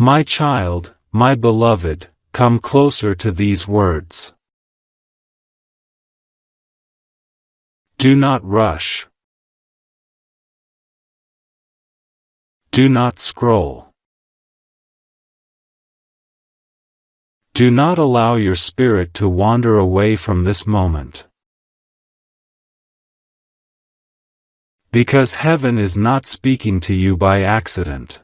My child, my beloved, come closer to these words. Do not rush. Do not scroll. Do not allow your spirit to wander away from this moment. Because heaven is not speaking to you by accident.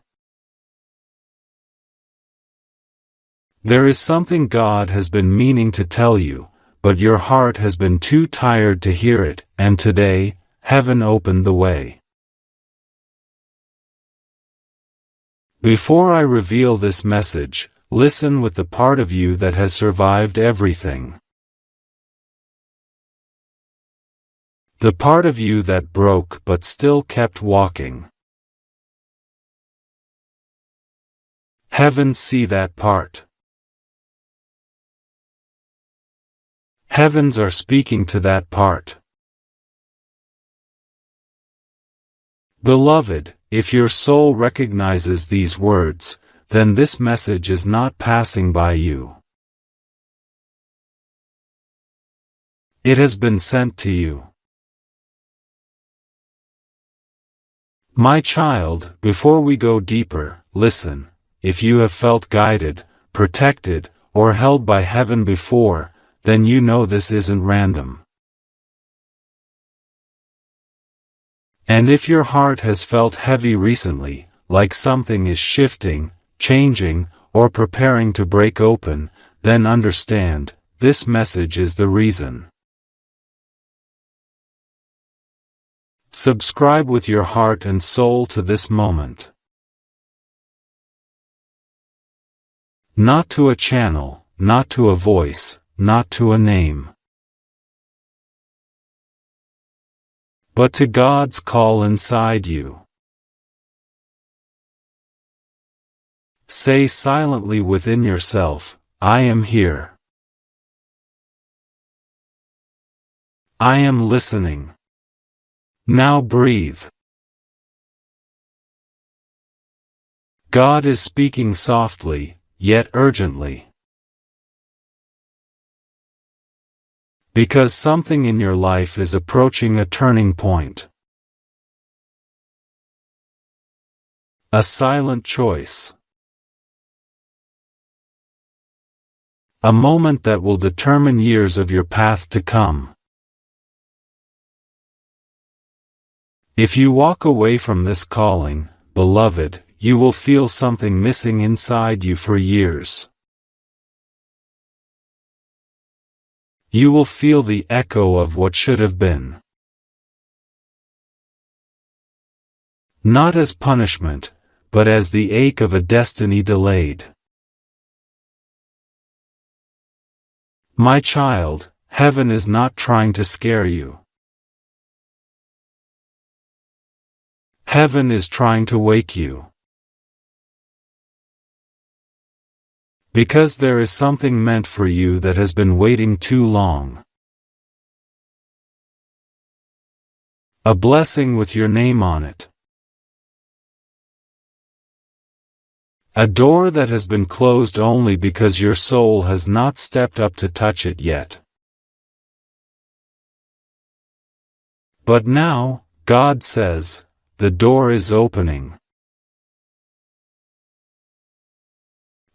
There is something God has been meaning to tell you, but your heart has been too tired to hear it, and today, heaven opened the way. Before I reveal this message, listen with the part of you that has survived everything. The part of you that broke but still kept walking. Heavens see that part. Heavens are speaking to that part. Beloved, if your soul recognizes these words, then this message is not passing by you. It has been sent to you. My child, before we go deeper, listen. If you have felt guided, protected, or held by heaven before, then you know this isn't random. And if your heart has felt heavy recently, like something is shifting, changing, or preparing to break open, then understand, this message is the reason. Subscribe with your heart and soul to this moment. Not to a channel, not to a voice, not to a name. But to God's call inside you. Say silently within yourself, I am here. I am listening. Now breathe. God is speaking softly, yet urgently. Because something in your life is approaching a turning point. A silent choice. A moment that will determine years of your path to come. If you walk away from this calling, beloved, you will feel something missing inside you for years. You will feel the echo of what should have been. Not as punishment, but as the ache of a destiny delayed. My child, heaven is not trying to scare you. Heaven is trying to wake you. Because there is something meant for you that has been waiting too long. A blessing with your name on it. A door that has been closed only because your soul has not stepped up to touch it yet. But now, God says, the door is opening.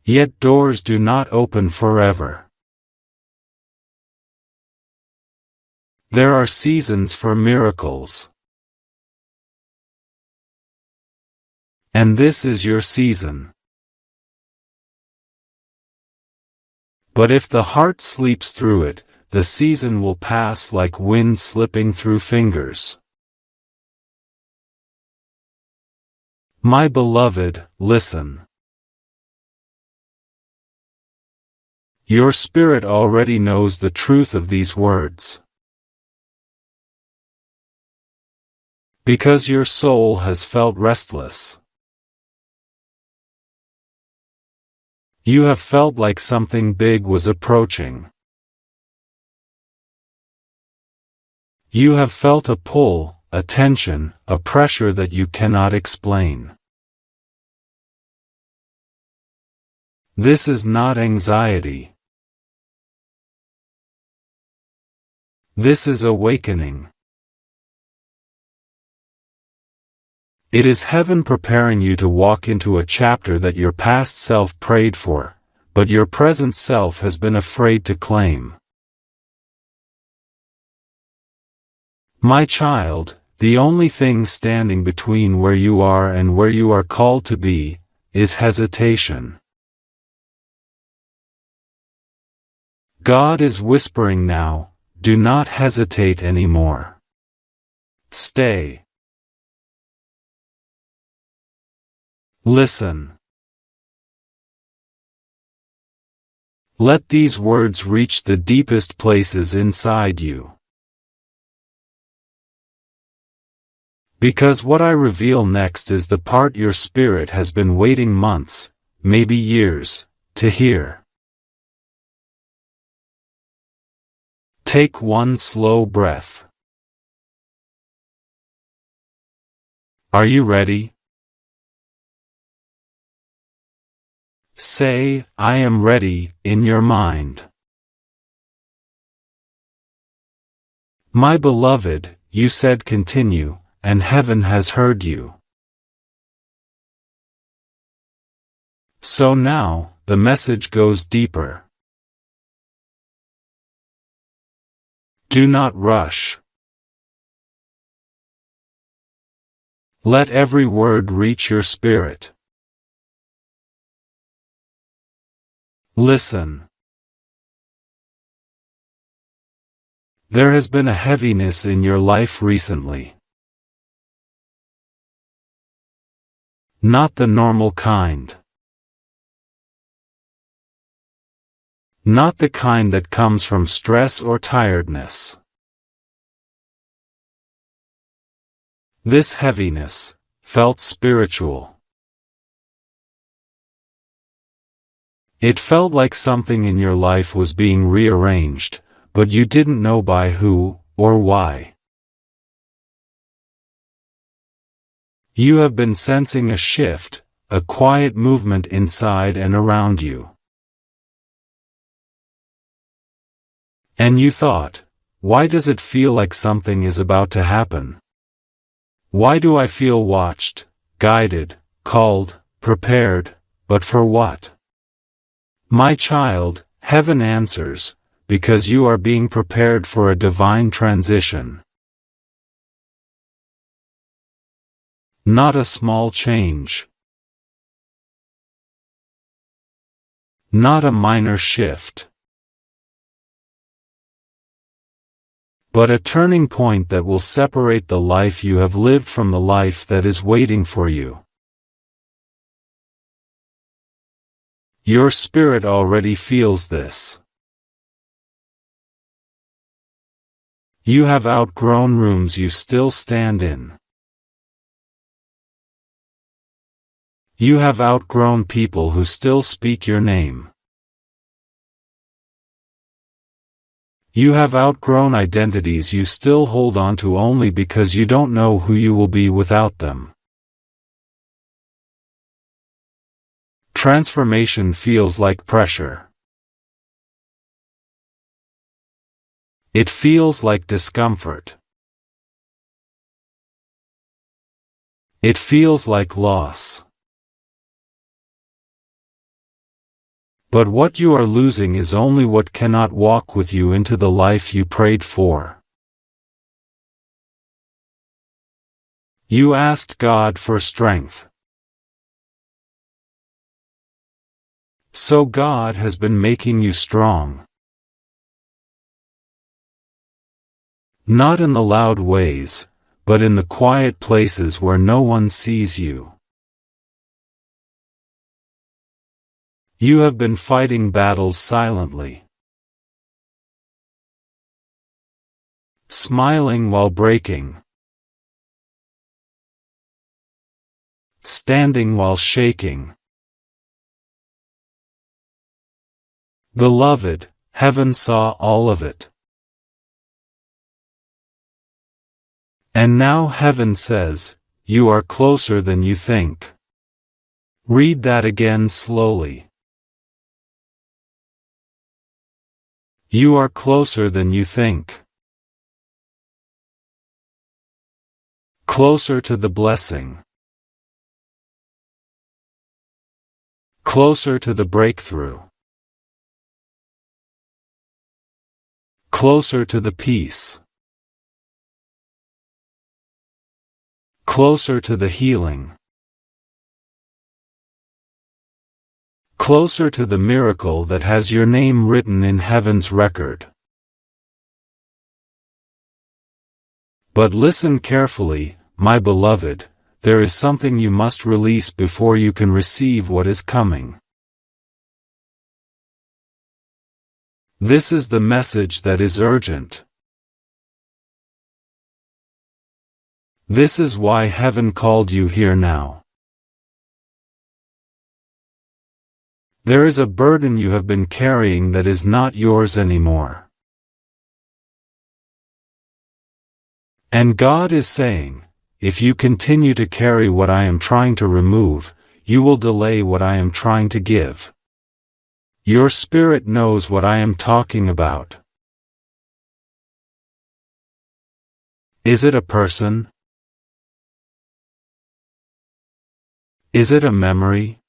Yet doors do not open forever. There are seasons for miracles. And this is your season. But if the heart sleeps through it, the season will pass like wind slipping through fingers. My beloved, listen. Your spirit already knows the truth of these words. Because your soul has felt restless. You have felt like something big was approaching. You have felt a pull, a tension, a pressure that you cannot explain. This is not anxiety. This is awakening. It is heaven preparing you to walk into a chapter that your past self prayed for, but your present self has been afraid to claim. My child, the only thing standing between where you are and where you are called to be, is hesitation. God is whispering now, do not hesitate anymore. Stay. Listen. Let these words reach the deepest places inside you. Because what I reveal next is the part your spirit has been waiting months, maybe years, to hear. Take one slow breath. Are you ready? Say, I am ready, in your mind. My beloved, you said continue, and heaven has heard you. So now, the message goes deeper. Do not rush. Let every word reach your spirit. Listen. There has been a heaviness in your life recently. Not the normal kind. Not the kind that comes from stress or tiredness. This heaviness felt spiritual. It felt like something in your life was being rearranged, but you didn't know by who, or why. You have been sensing a shift, a quiet movement inside and around you. And you thought, why does it feel like something is about to happen? Why do I feel watched, guided, called, prepared, but for what? My child, heaven answers, because you are being prepared for a divine transition. Not a small change. Not a minor shift. But a turning point that will separate the life you have lived from the life that is waiting for you. Your spirit already feels this. You have outgrown rooms you still stand in. You have outgrown people who still speak your name. You have outgrown identities you still hold on to only because you don't know who you will be without them. Transformation feels like pressure. It feels like discomfort. It feels like loss. But what you are losing is only what cannot walk with you into the life you prayed for. You asked God for strength. So God has been making you strong. Not in the loud ways, but in the quiet places where no one sees you. You have been fighting battles silently. Smiling while breaking. Standing while shaking. Beloved, heaven saw all of it. And now heaven says, you are closer than you think. Read that again slowly. You are closer than you think. Closer to the blessing. Closer to the breakthrough. Closer to the peace. Closer to the healing. Closer to the miracle that has your name written in heaven's record. But listen carefully, my beloved, there is something you must release before you can receive what is coming. This is the message that is urgent. This is why heaven called you here now. There is a burden you have been carrying that is not yours anymore. And God is saying, if you continue to carry what I am trying to remove, you will delay what I am trying to give. Your spirit knows what I am talking about. Is it a person? Is it a memory?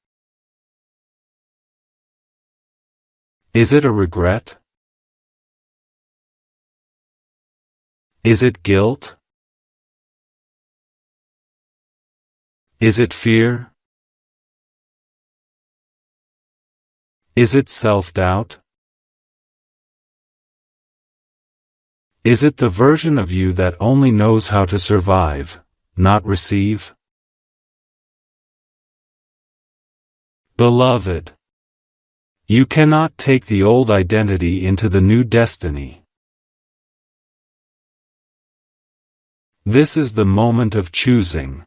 Is it a regret? Is it guilt? Is it fear? Is it self-doubt? Is it the version of you that only knows how to survive, not receive? Beloved, you cannot take the old identity into the new destiny. This is the moment of choosing.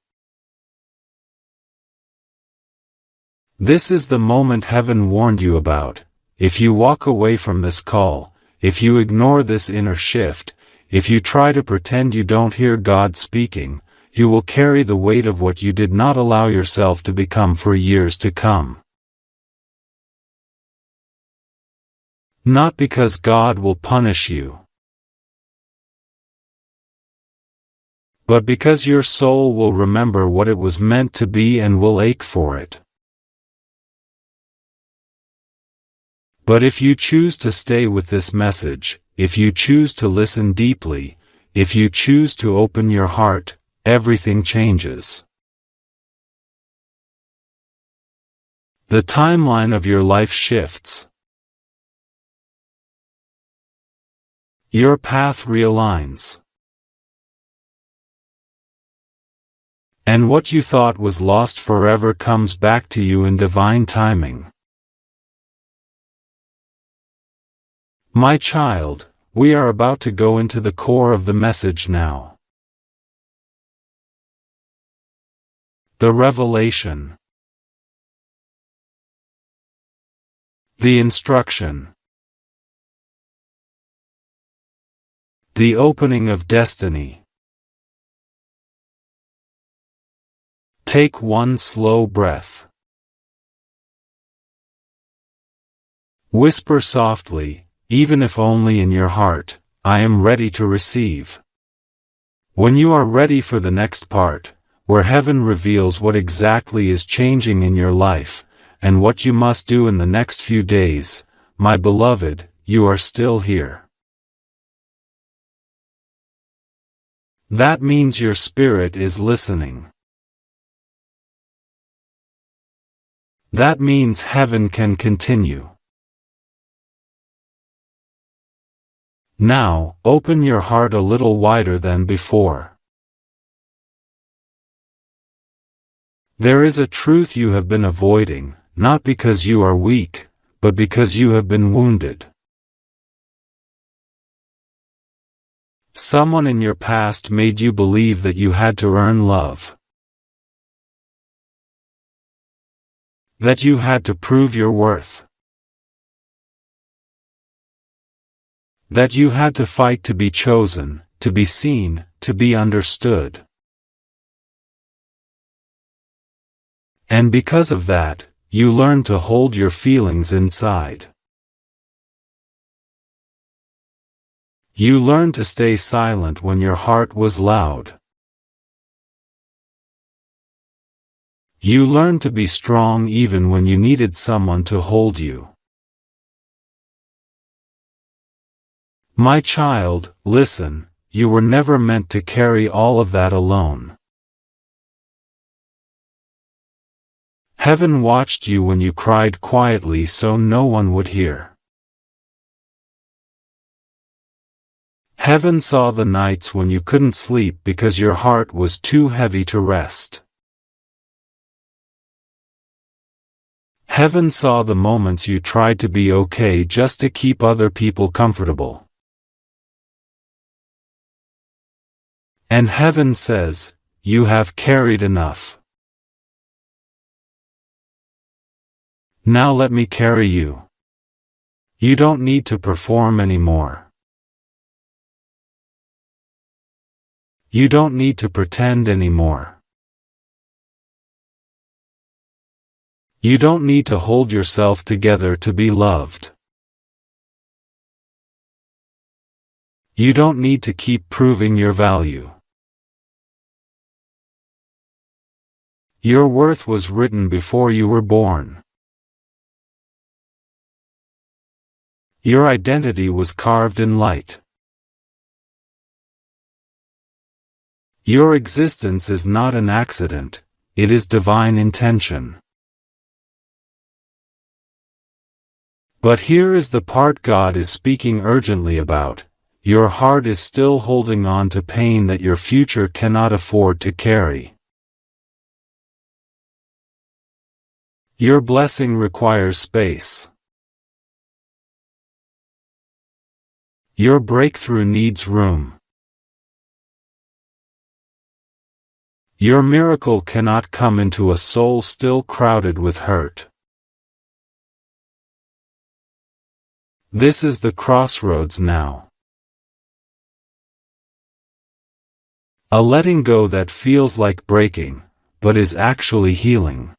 This is the moment heaven warned you about. If you walk away from this call, if you ignore this inner shift, if you try to pretend you don't hear God speaking, you will carry the weight of what you did not allow yourself to become for years to come. Not because God will punish you, but because your soul will remember what it was meant to be and will ache for it. But if you choose to stay with this message, if you choose to listen deeply, if you choose to open your heart, everything changes. The timeline of your life shifts. Your path realigns. And what you thought was lost forever comes back to you in divine timing. My child, we are about to go into the core of the message now. The revelation. The instruction. The opening of destiny. Take one slow breath. Whisper softly, even if only in your heart, I am ready to receive. When you are ready for the next part, where heaven reveals what exactly is changing in your life, and what you must do in the next few days, my beloved, you are still here. That means your spirit is listening. That means heaven can continue. Now, open your heart a little wider than before. There is a truth you have been avoiding, not because you are weak, but because you have been wounded. Someone in your past made you believe that you had to earn love. That you had to prove your worth. That you had to fight to be chosen, to be seen, to be understood. And because of that, you learned to hold your feelings inside. You learned to stay silent when your heart was loud. You learned to be strong even when you needed someone to hold you. My child, listen, you were never meant to carry all of that alone. Heaven watched you when you cried quietly so no one would hear. Heaven saw the nights when you couldn't sleep because your heart was too heavy to rest. Heaven saw the moments you tried to be okay just to keep other people comfortable. And heaven says, you have carried enough. Now let me carry you. You don't need to perform anymore. You don't need to pretend anymore. You don't need to hold yourself together to be loved. You don't need to keep proving your value. Your worth was written before you were born. Your identity was carved in light. Your existence is not an accident, it is divine intention. But here is the part God is speaking urgently about. Your heart is still holding on to pain that your future cannot afford to carry. Your blessing requires space. Your breakthrough needs room. Your miracle cannot come into a soul still crowded with hurt. This is the crossroads now. A letting go that feels like breaking, but is actually healing.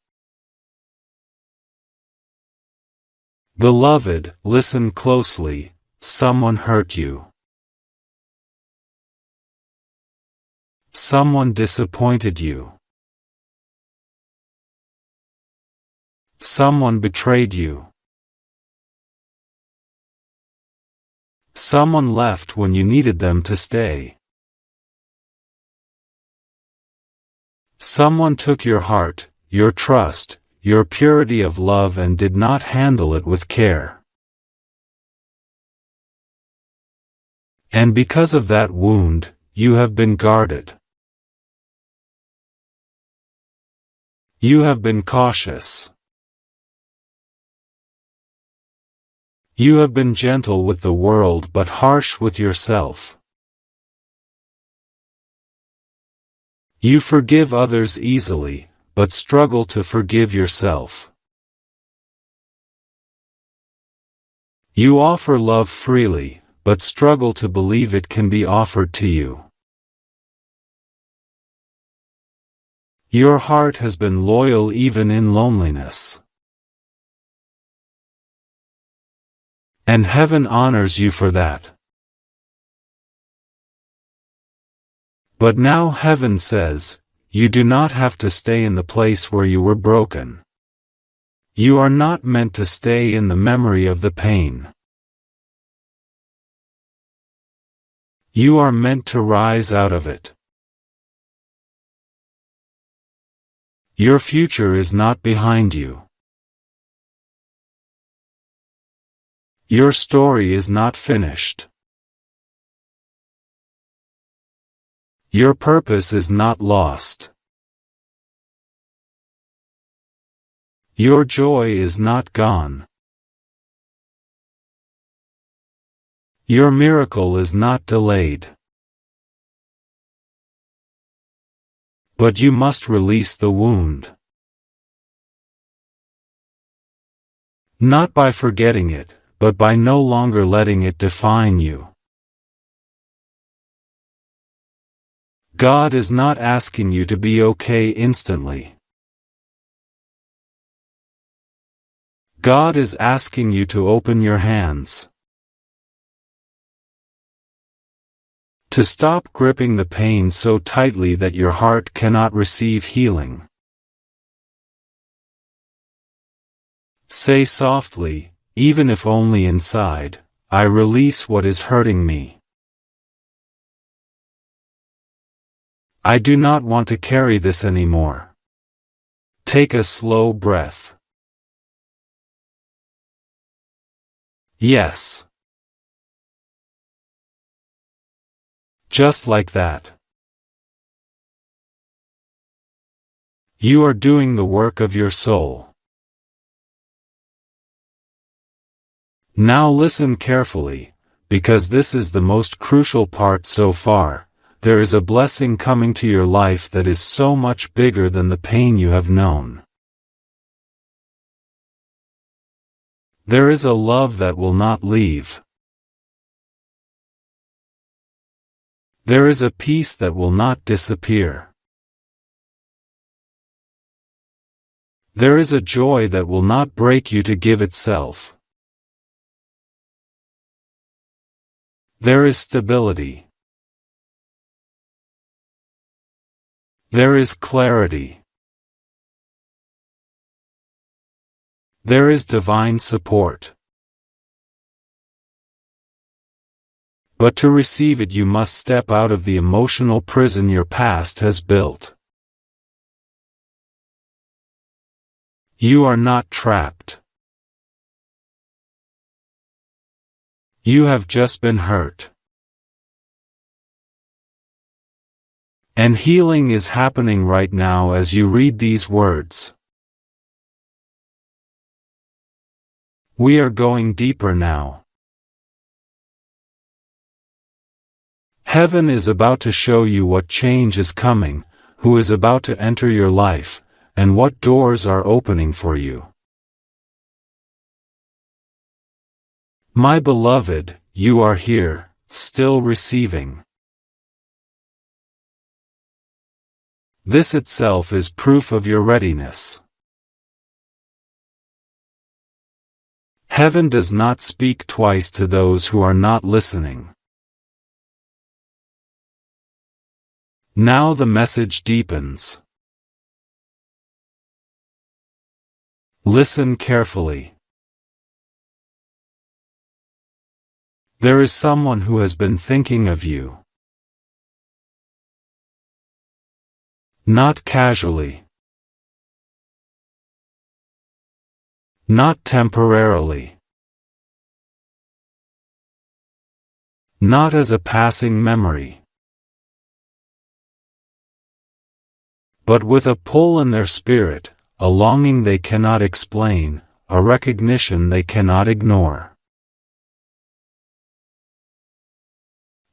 Beloved, listen closely, someone hurt you. Someone disappointed you. Someone betrayed you. Someone left when you needed them to stay. Someone took your heart, your trust, your purity of love and did not handle it with care. And because of that wound, you have been guarded. You have been cautious. You have been gentle with the world but harsh with yourself. You forgive others easily, but struggle to forgive yourself. You offer love freely, but struggle to believe it can be offered to you. Your heart has been loyal even in loneliness. And heaven honors you for that. But now heaven says, you do not have to stay in the place where you were broken. You are not meant to stay in the memory of the pain. You are meant to rise out of it. Your future is not behind you. Your story is not finished. Your purpose is not lost. Your joy is not gone. Your miracle is not delayed. But you must release the wound. Not by forgetting it, but by no longer letting it define you. God is not asking you to be okay instantly. God is asking you to open your hands. To stop gripping the pain so tightly that your heart cannot receive healing. Say softly, even if only inside, I release what is hurting me. I do not want to carry this anymore. Take a slow breath. Yes. Just like that. You are doing the work of your soul. Now listen carefully, because this is the most crucial part so far. There is a blessing coming to your life that is so much bigger than the pain you have known. There is a love that will not leave. There is a peace that will not disappear. There is a joy that will not break you to give itself. There is stability. There is clarity. There is divine support. But to receive it you must step out of the emotional prison your past has built. You are not trapped. You have just been hurt. And healing is happening right now as you read these words. We are going deeper now. Heaven is about to show you what change is coming, who is about to enter your life, and what doors are opening for you. My beloved, you are here, still receiving. This itself is proof of your readiness. Heaven does not speak twice to those who are not listening. Now the message deepens. Listen carefully. There is someone who has been thinking of you. Not casually. Not temporarily. Not as a passing memory. But with a pull in their spirit, a longing they cannot explain, a recognition they cannot ignore.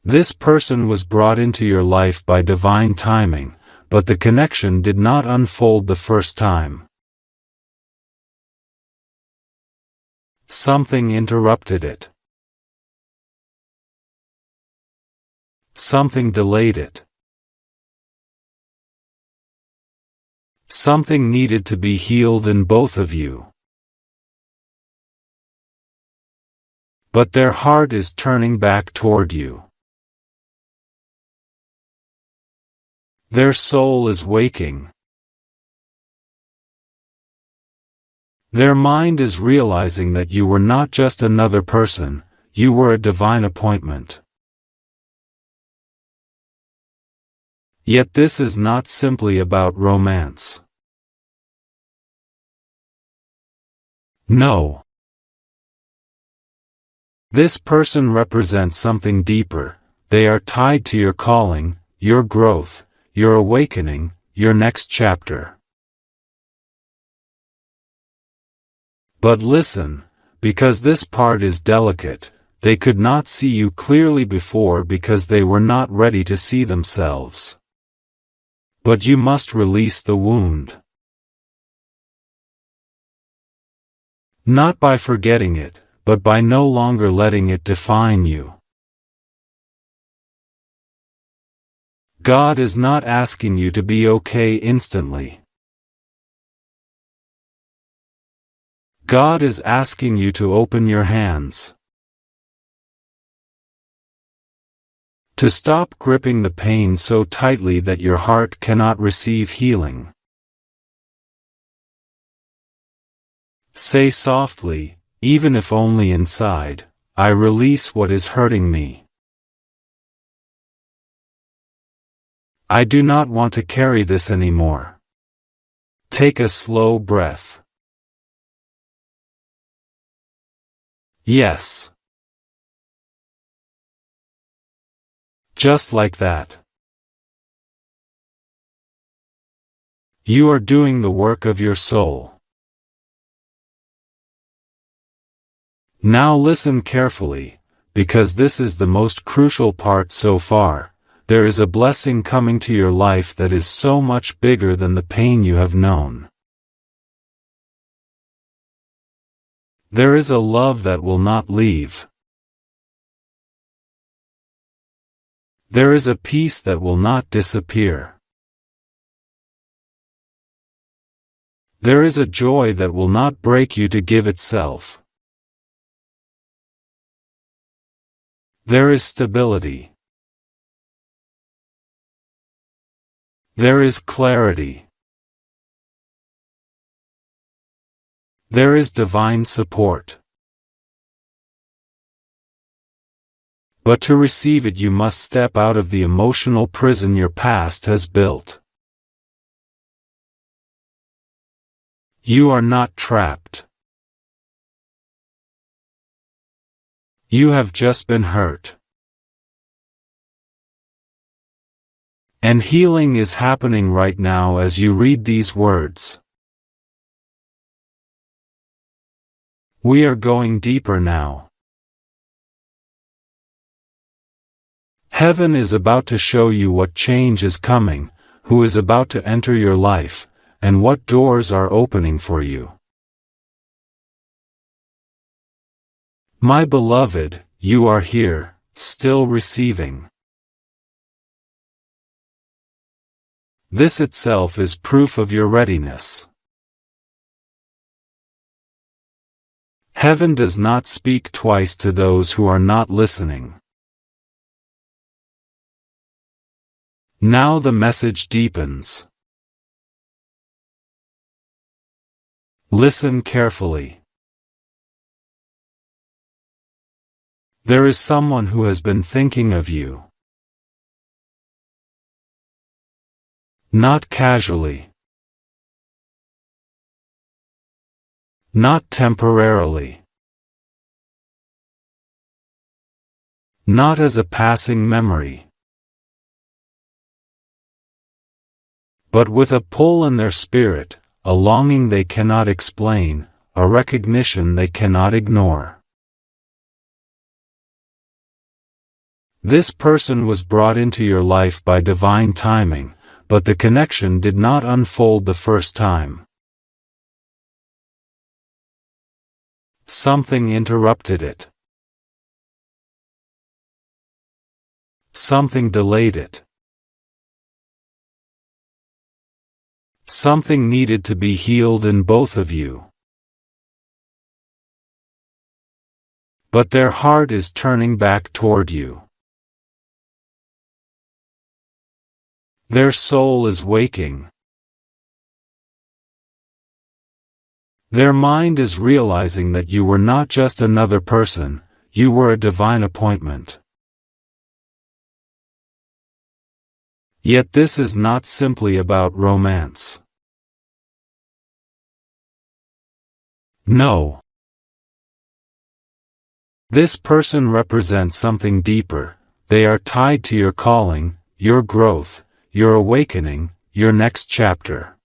This person was brought into your life by divine timing, but the connection did not unfold the first time. Something interrupted it. Something delayed it. Something needed to be healed in both of you. But their heart is turning back toward you. Their soul is waking. Their mind is realizing that you were not just another person, you were a divine appointment. Yet this is not simply about romance. No. This person represents something deeper. They are tied to your calling, your growth, your awakening, your next chapter. But listen, because this part is delicate, they could not see you clearly before because they were not ready to see themselves. But you must release the wound. Not by forgetting it, but by no longer letting it define you. God is not asking you to be okay instantly. God is asking you to open your hands. To stop gripping the pain so tightly that your heart cannot receive healing. Say softly, even if only inside, I release what is hurting me. I do not want to carry this anymore. Take a slow breath. Yes. Just like that. You are doing the work of your soul. Now listen carefully, because this is the most crucial part so far. There is a blessing coming to your life that is so much bigger than the pain you have known. There is a love that will not leave. There is a peace that will not disappear. There is a joy that will not break you to give itself. There is stability. There is clarity. There is divine support. But to receive it you must step out of the emotional prison your past has built. You are not trapped. You have just been hurt. And healing is happening right now as you read these words. We are going deeper now. Heaven is about to show you what change is coming, who is about to enter your life, and what doors are opening for you. My beloved, you are here, still receiving. This itself is proof of your readiness. Heaven does not speak twice to those who are not listening. Now the message deepens. Listen carefully. There is someone who has been thinking of you. Not casually. Not temporarily. Not as a passing memory. But with a pull in their spirit, a longing they cannot explain, a recognition they cannot ignore. This person was brought into your life by divine timing, but the connection did not unfold the first time. Something interrupted it. Something delayed it. Something needed to be healed in both of you. But their heart is turning back toward you. Their soul is waking. Their mind is realizing that you were not just another person, you were a divine appointment. Yet this is not simply about romance. No. This person represents something deeper. They are tied to your calling, your growth, your awakening, your next chapter.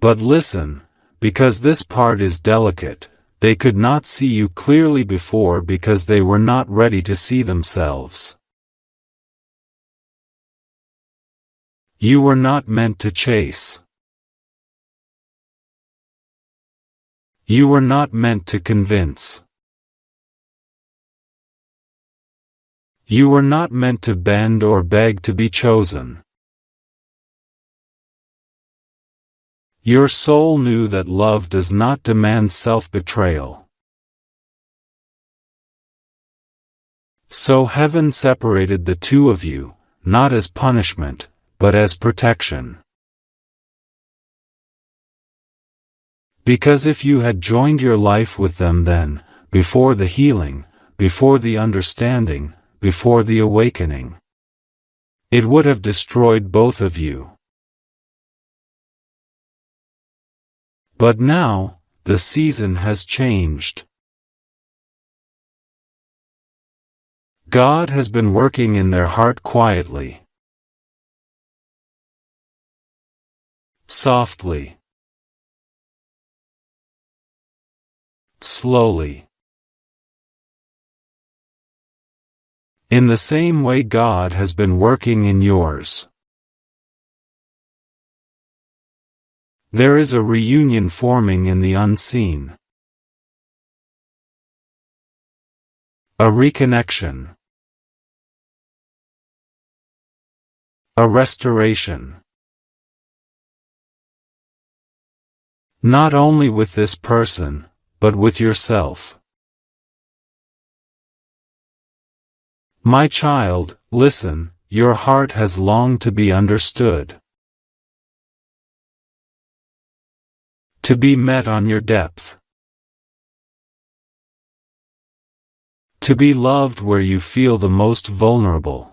But listen, because this part is delicate, they could not see you clearly before because they were not ready to see themselves. You were not meant to chase. You were not meant to convince. You were not meant to bend or beg to be chosen. Your soul knew that love does not demand self-betrayal. So heaven separated the two of you, not as punishment, but as protection. Because if you had joined your life with them then, before the healing, before the understanding, before the awakening, it would have destroyed both of you. But now, the season has changed. God has been working in their heart quietly, softly, slowly. In the same way God has been working in yours. There is a reunion forming in the unseen. A reconnection. A restoration. Not only with this person, but with yourself. My child, listen, your heart has longed to be understood. To be met on your depth. To be loved where you feel the most vulnerable.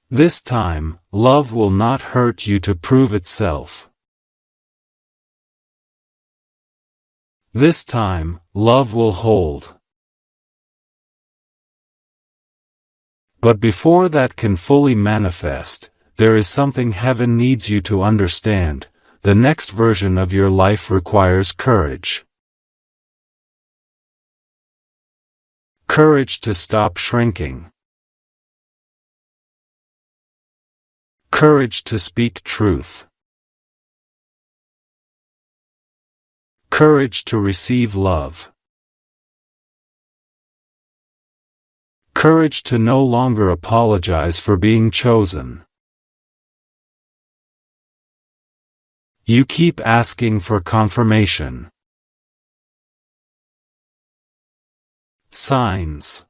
This time, love will not hurt you to prove itself. This time, love will hold. But before that can fully manifest, there is something heaven needs you to understand. The next version of your life requires courage. Courage to stop shrinking. Courage to speak truth. Courage to receive love. Courage to no longer apologize for being chosen. You keep asking for confirmation. Signs.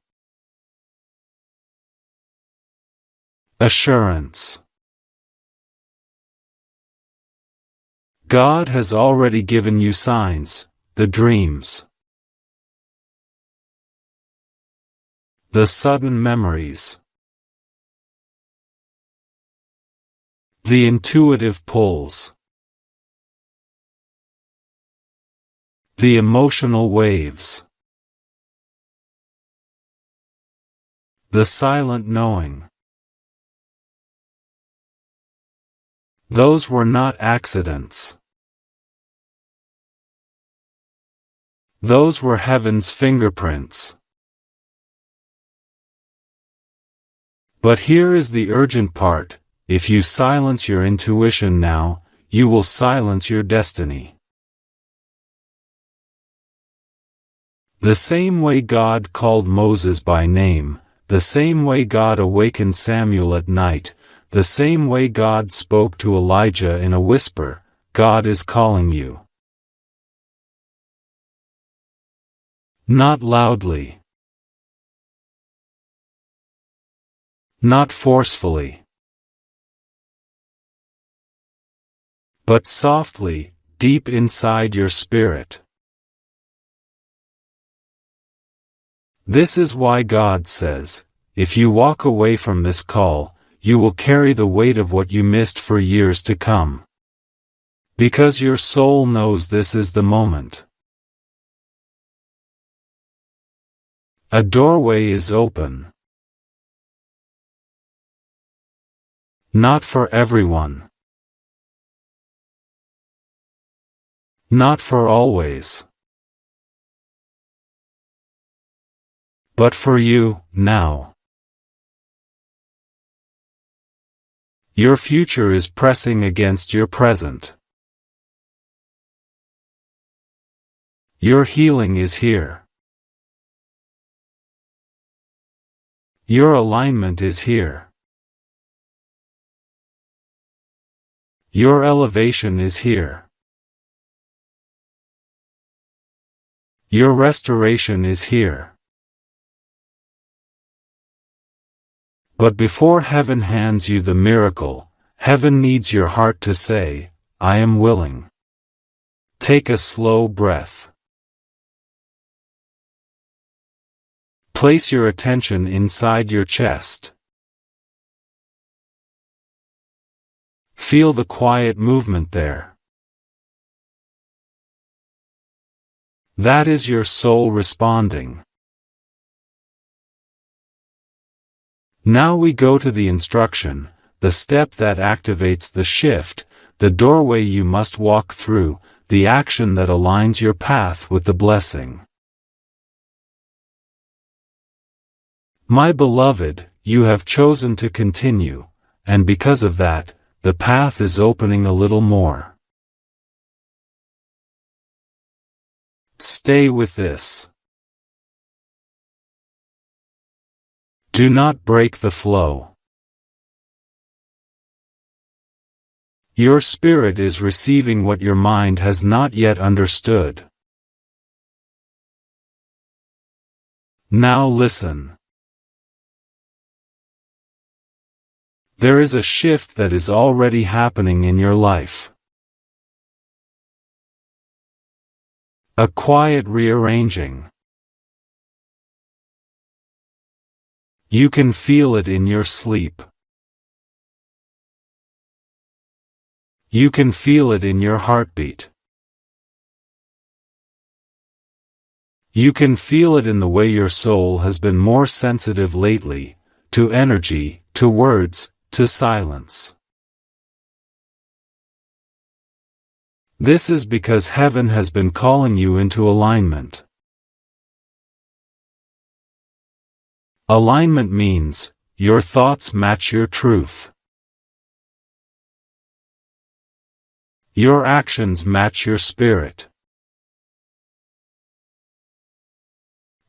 Assurance. God has already given you signs, the dreams. The sudden memories. The intuitive pulls. The emotional waves. The silent knowing. Those were not accidents. Those were heaven's fingerprints. But here is the urgent part: if you silence your intuition now, you will silence your destiny. The same way God called Moses by name, the same way God awakened Samuel at night, the same way God spoke to Elijah in a whisper, God is calling you. Not loudly. Not forcefully. But softly, deep inside your spirit. This is why God says, if you walk away from this call, you will carry the weight of what you missed for years to come. Because your soul knows this is the moment. A doorway is open. Not for everyone. Not for always. But for you, now. Your future is pressing against your present. Your healing is here. Your alignment is here. Your elevation is here. Your restoration is here. But before heaven hands you the miracle, heaven needs your heart to say, I am willing. Take a slow breath. Place your attention inside your chest. Feel the quiet movement there. That is your soul responding. Now we go to the instruction, the step that activates the shift, the doorway you must walk through, the action that aligns your path with the blessing. My beloved, you have chosen to continue, and because of that, the path is opening a little more. Stay with this. Do not break the flow. Your spirit is receiving what your mind has not yet understood. Now listen. There is a shift that is already happening in your life. A quiet rearranging. You can feel it in your sleep. You can feel it in your heartbeat. You can feel it in the way your soul has been more sensitive lately, to energy, to words, to silence. This is because heaven has been calling you into alignment. Alignment means, your thoughts match your truth. Your actions match your spirit.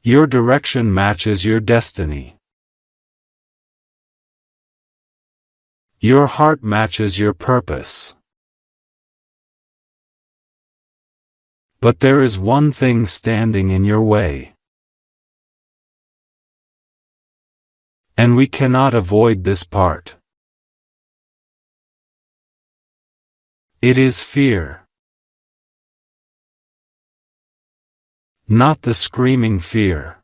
Your direction matches your destiny. Your heart matches your purpose. But there is one thing standing in your way. And we cannot avoid this part. It is fear. Not the screaming fear.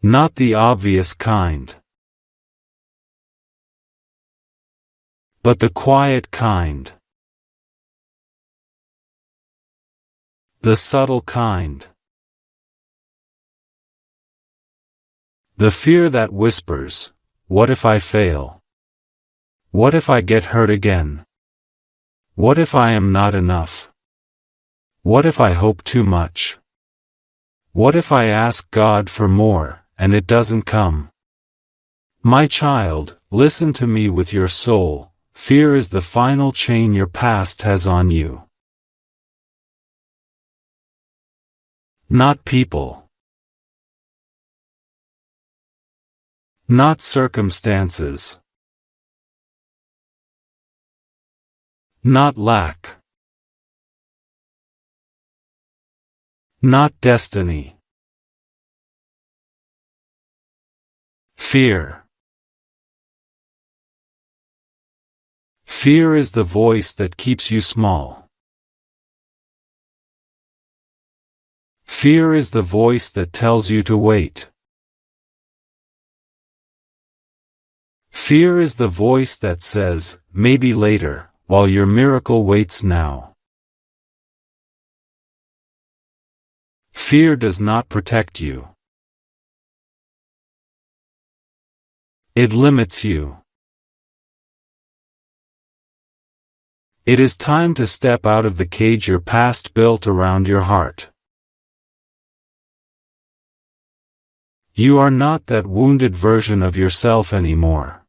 Not the obvious kind. But the quiet kind. The subtle kind. The fear that whispers, what if I fail? What if I get hurt again? What if I am not enough? What if I hope too much? What if I ask God for more, and it doesn't come? My child, listen to me with your soul. Fear is the final chain your past has on you. Not people. Not circumstances. Not lack. Not destiny. Fear. Fear is the voice that keeps you small. Fear is the voice that tells you to wait. Fear is the voice that says, maybe later, while your miracle waits now. Fear does not protect you. It limits you. It is time to step out of the cage your past built around your heart. You are not that wounded version of yourself anymore.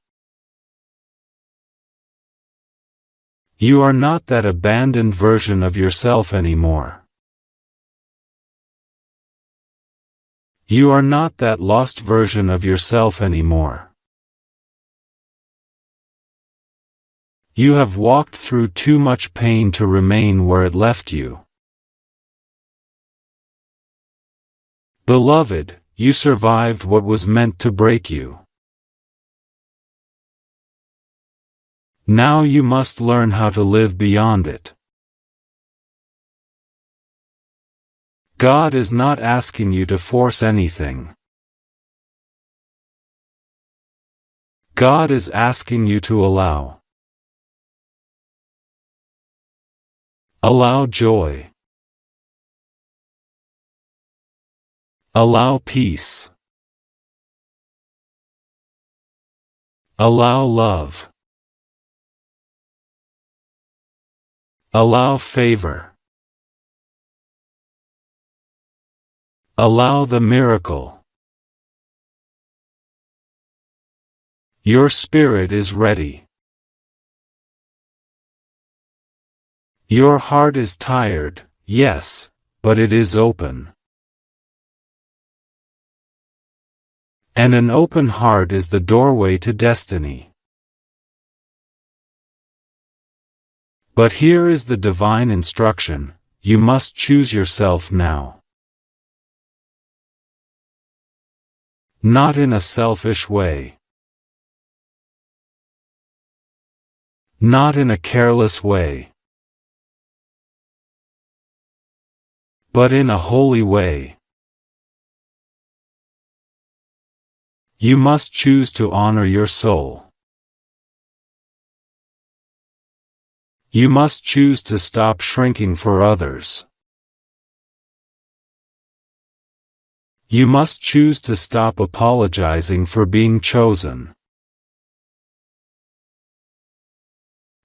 You are not that abandoned version of yourself anymore. You are not that lost version of yourself anymore. You have walked through too much pain to remain where it left you. Beloved, you survived what was meant to break you. Now you must learn how to live beyond it. God is not asking you to force anything. God is asking you to allow. Allow joy. Allow peace. Allow love. Allow favor. Allow the miracle. Your spirit is ready. Your heart is tired, yes, but it is open. And an open heart is the doorway to destiny. But here is the divine instruction: you must choose yourself now. Not in a selfish way. Not in a careless way. But in a holy way. You must choose to honor your soul. You must choose to stop shrinking for others. You must choose to stop apologizing for being chosen.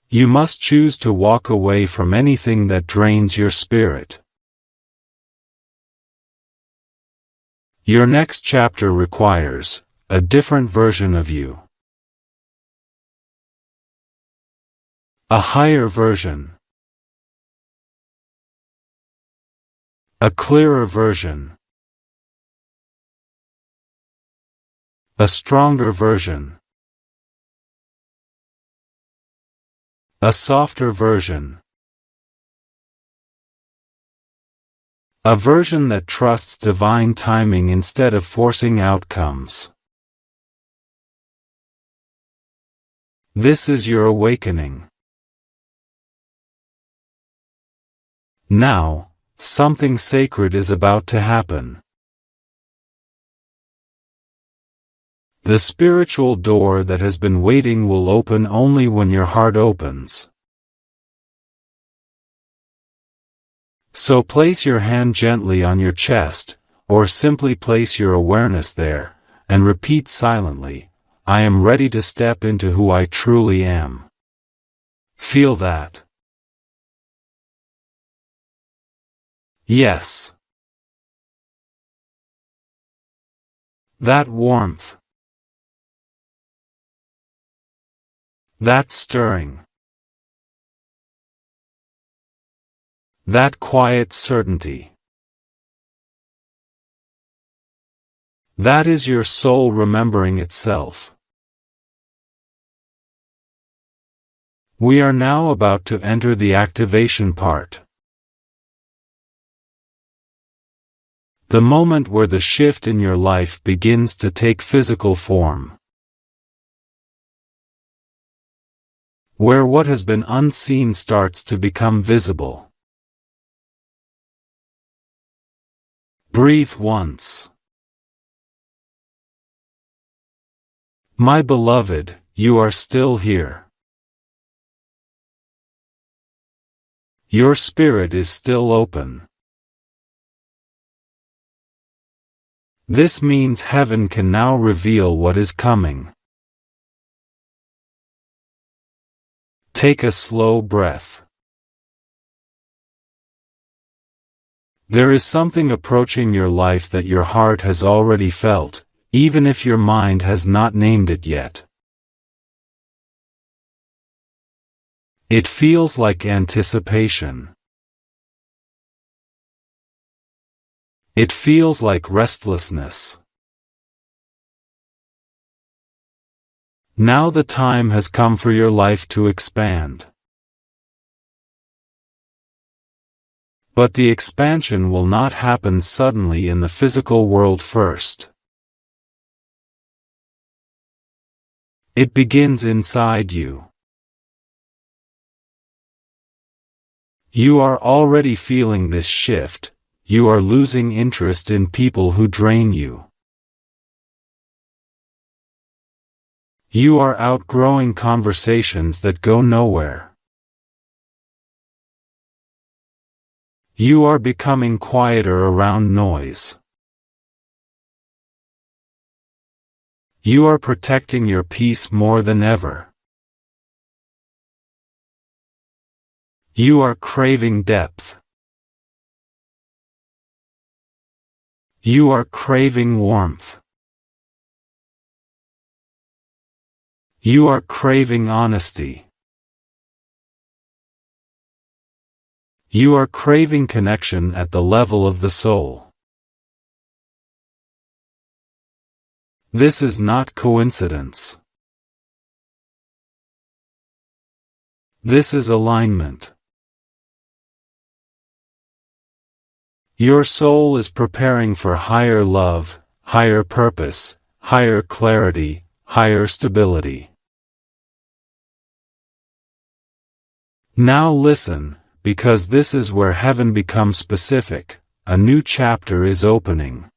You must choose to walk away from anything that drains your spirit. Your next chapter requires a different version of you. A higher version. A clearer version. A stronger version. A softer version. A version that trusts divine timing instead of forcing outcomes. This is your awakening. Now, something sacred is about to happen. The spiritual door that has been waiting will open only when your heart opens. So place your hand gently on your chest, or simply place your awareness there, and repeat silently, I am ready to step into who I truly am. Feel that. Yes. That warmth. That stirring. That quiet certainty. That is your soul remembering itself. We are now about to enter the activation part. The moment where the shift in your life begins to take physical form. Where what has been unseen starts to become visible. Breathe once. My beloved, you are still here. Your spirit is still open. This means heaven can now reveal what is coming. Take a slow breath. There is something approaching your life that your heart has already felt, even if your mind has not named it yet. It feels like anticipation. It feels like restlessness. Now the time has come for your life to expand. But the expansion will not happen suddenly in the physical world first. It begins inside you. You are already feeling this shift. You are losing interest in people who drain you. You are outgrowing conversations that go nowhere. You are becoming quieter around noise. You are protecting your peace more than ever. You are craving depth. You are craving warmth. You are craving honesty. You are craving connection at the level of the soul. This is not coincidence. This is alignment. Your soul is preparing for higher love, higher purpose, higher clarity, higher stability. Now listen, because this is where heaven becomes specific. A new chapter is opening.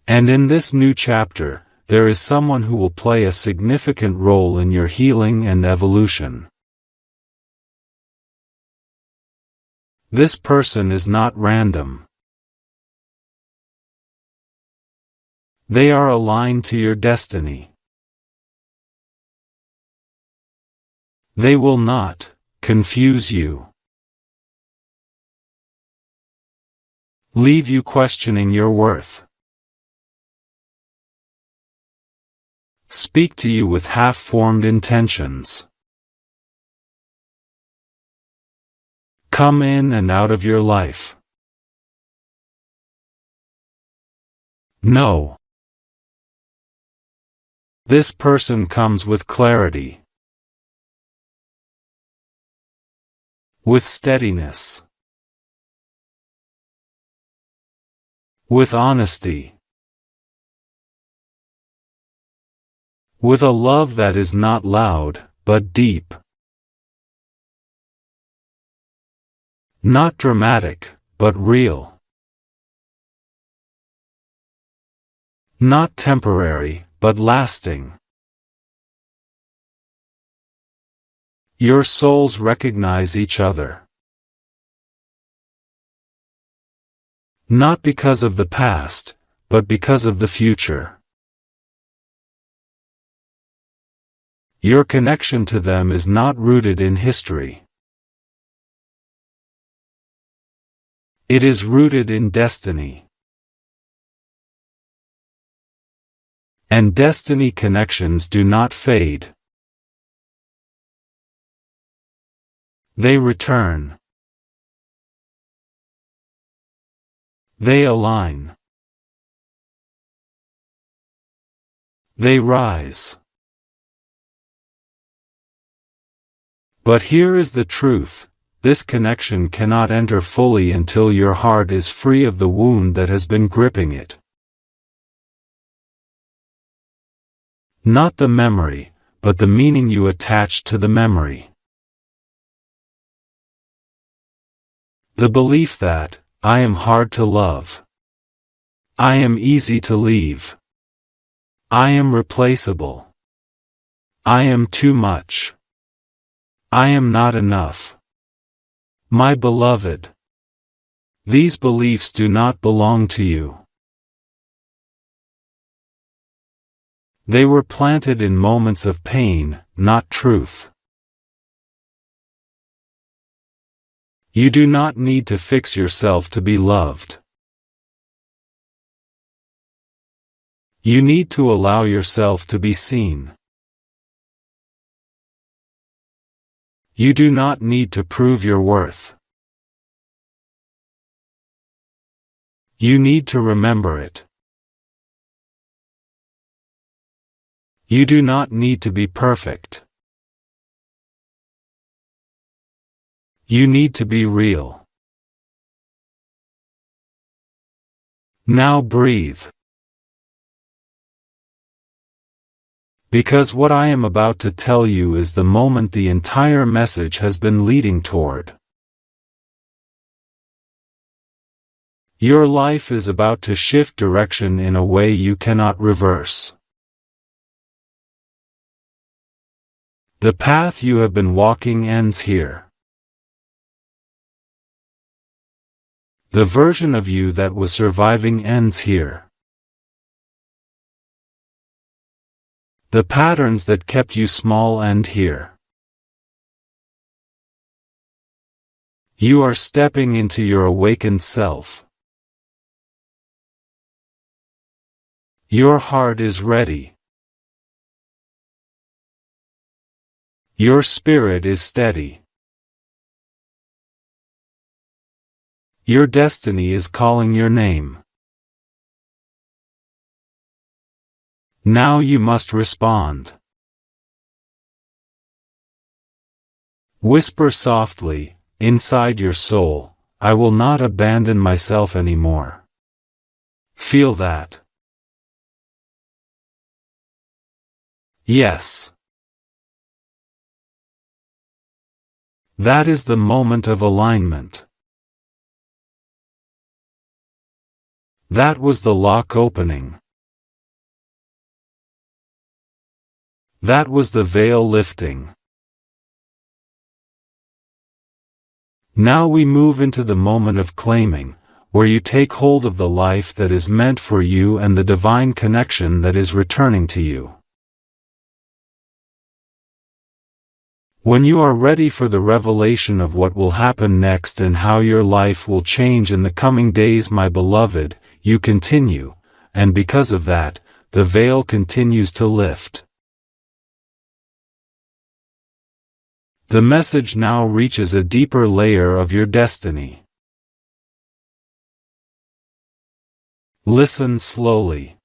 And in this new chapter, there is someone who will play a significant role in your healing and evolution. This person is not random. They are aligned to your destiny. They will not confuse you, leave you questioning your worth, speak to you with half-formed intentions, come in and out of your life. No. This person comes with clarity, with steadiness, with honesty, with a love that is not loud, but deep. Not dramatic, but real. Not temporary, but lasting. Your souls recognize each other. Not because of the past, but because of the future. Your connection to them is not rooted in history. It is rooted in destiny. And destiny connections do not fade. They return. They align. They rise. But here is the truth. This connection cannot enter fully until your heart is free of the wound that has been gripping it. Not the memory, but the meaning you attach to the memory. The belief that, I am hard to love. I am easy to leave. I am replaceable. I am too much. I am not enough. My beloved. These beliefs do not belong to you. They were planted in moments of pain, not truth. You do not need to fix yourself to be loved. You need to allow yourself to be seen. You do not need to prove your worth. You need to remember it. You do not need to be perfect. You need to be real. Now breathe. Because what I am about to tell you is the moment the entire message has been leading toward. Your life is about to shift direction in a way you cannot reverse. The path you have been walking ends here. The version of you that was surviving ends here. The patterns that kept you small end here. You are stepping into your awakened self. Your heart is ready. Your spirit is steady. Your destiny is calling your name. Now you must respond. Whisper softly, inside your soul, I will not abandon myself anymore. Feel that. Yes. That is the moment of alignment. That was the lock opening. That was the veil lifting. Now we move into the moment of claiming, where you take hold of the life that is meant for you and the divine connection that is returning to you. When you are ready for the revelation of what will happen next and how your life will change in the coming days, my beloved, you continue, and because of that, the veil continues to lift. The message now reaches a deeper layer of your destiny. Listen slowly.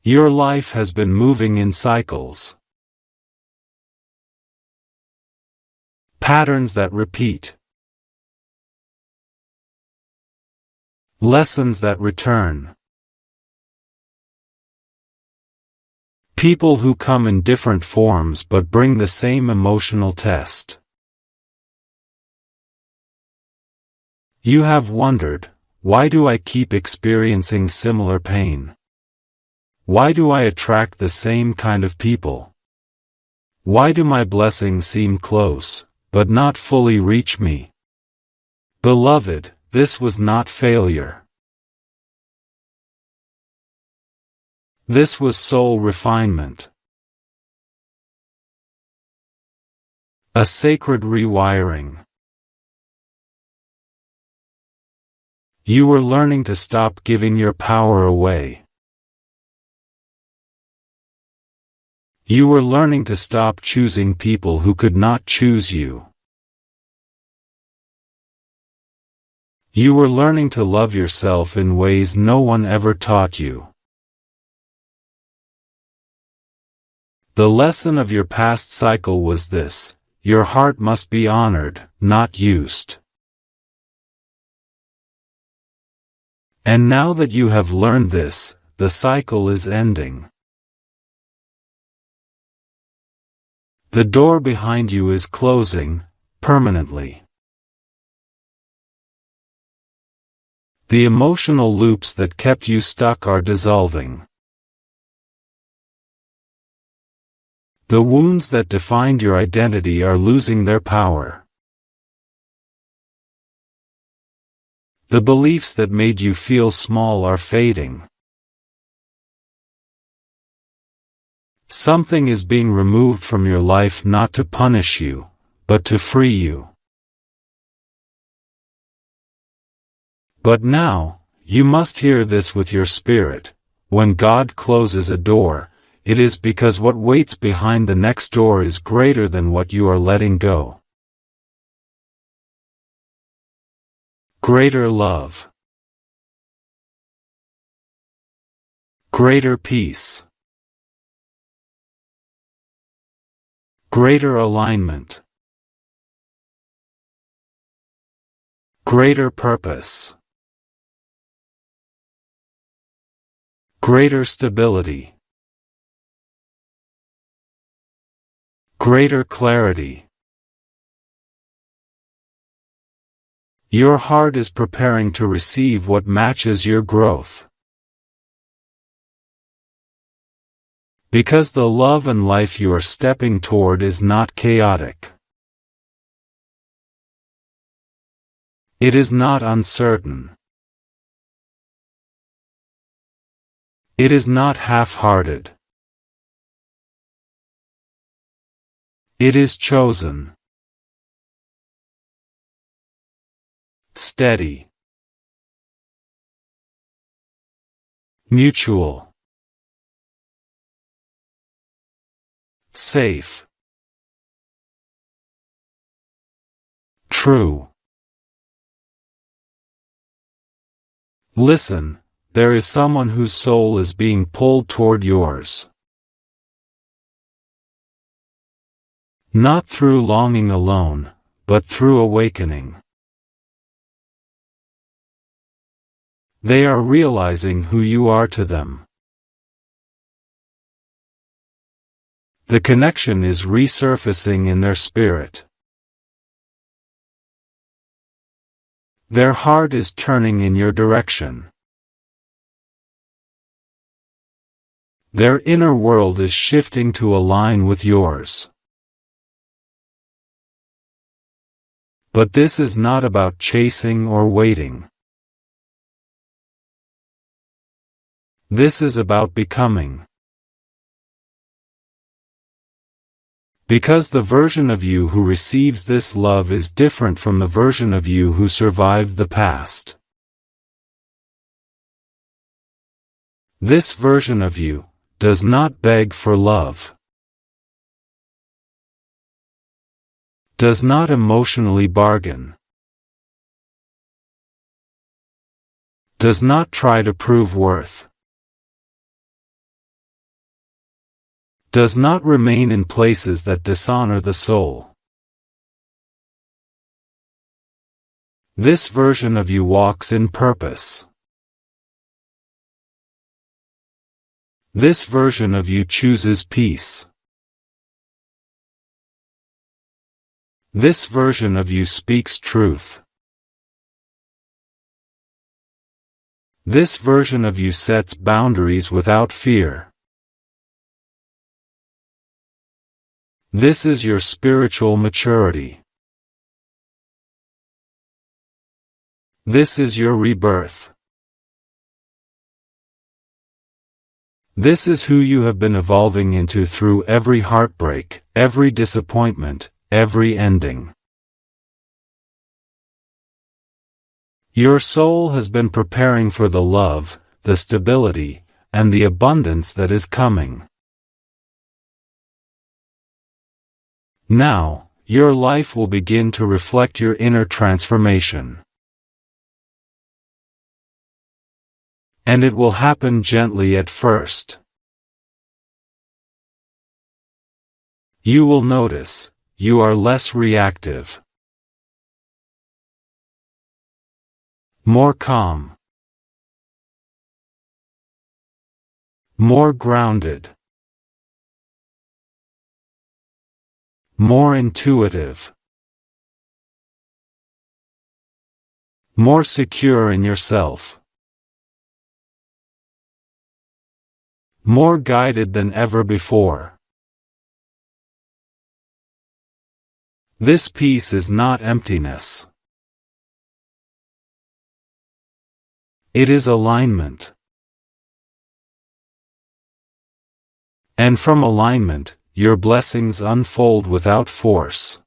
Your life has been moving in cycles. Patterns that repeat. Lessons that return. People who come in different forms but bring the same emotional test. You have wondered, why do I keep experiencing similar pain? Why do I attract the same kind of people? Why do my blessings seem close, but not fully reach me? Beloved, this was not failure. This was soul refinement. A sacred rewiring. You were learning to stop giving your power away. You were learning to stop choosing people who could not choose you. You were learning to love yourself in ways no one ever taught you. The lesson of your past cycle was this: your heart must be honored, not used. And now that you have learned this, the cycle is ending. The door behind you is closing, permanently. The emotional loops that kept you stuck are dissolving. The wounds that defined your identity are losing their power. The beliefs that made you feel small are fading. Something is being removed from your life not to punish you, but to free you. But now, you must hear this with your spirit: when God closes a door, it is because what waits behind the next door is greater than what you are letting go. Greater love. Greater peace. Greater alignment. Greater purpose. Greater stability. Greater clarity. Your heart is preparing to receive what matches your growth. Because the love and life you are stepping toward is not chaotic. It is not uncertain. It is not half-hearted. It is chosen. Steady. Mutual. Safe. True. Listen, there is someone whose soul is being pulled toward yours. Not through longing alone, but through awakening. They are realizing who you are to them. The connection is resurfacing in their spirit. Their heart is turning in your direction. Their inner world is shifting to align with yours. But this is not about chasing or waiting. This is about becoming. Because the version of you who receives this love is different from the version of you who survived the past. This version of you does not beg for love, does not emotionally bargain, does not try to prove worth, does not remain in places that dishonor the soul. This version of you walks in purpose. This version of you chooses peace. This version of you speaks truth. This version of you sets boundaries without fear. This is your spiritual maturity. This is your rebirth. This is who you have been evolving into through every heartbreak, every disappointment, every ending. Your soul has been preparing for the love, the stability, and the abundance that is coming. Now, your life will begin to reflect your inner transformation. And it will happen gently at first. You will notice, you are less reactive. More calm. More grounded. More intuitive. More secure in yourself. More guided than ever before. This peace is not emptiness. It is alignment. And from alignment, your blessings unfold without force.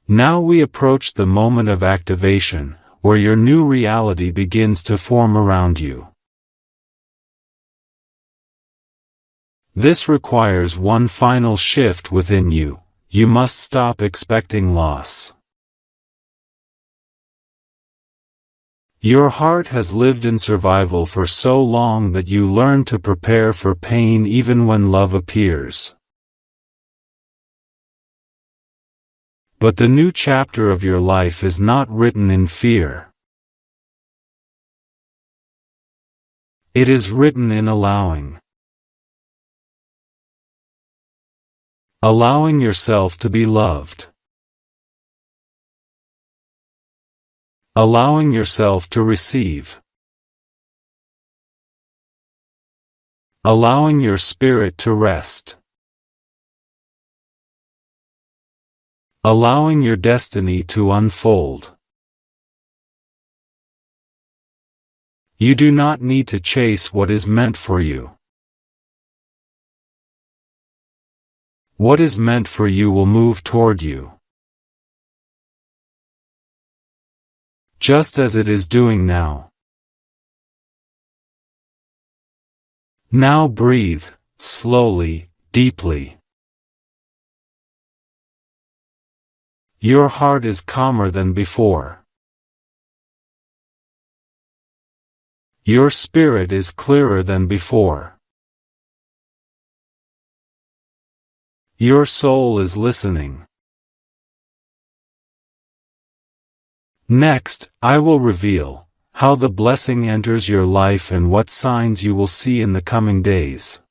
Now we approach the moment of activation, where your new reality begins to form around you. This requires one final shift within you. You must stop expecting loss. Your heart has lived in survival for so long that you learn to prepare for pain even when love appears. But the new chapter of your life is not written in fear. It is written in allowing. Allowing yourself to be loved. Allowing yourself to receive. Allowing your spirit to rest. Allowing your destiny to unfold. You do not need to chase what is meant for you. What is meant for you will move toward you. Just as it is doing now. Now breathe, slowly, deeply. Your heart is calmer than before. Your spirit is clearer than before. Your soul is listening. Next, I will reveal how the blessing enters your life and what signs you will see in the coming days.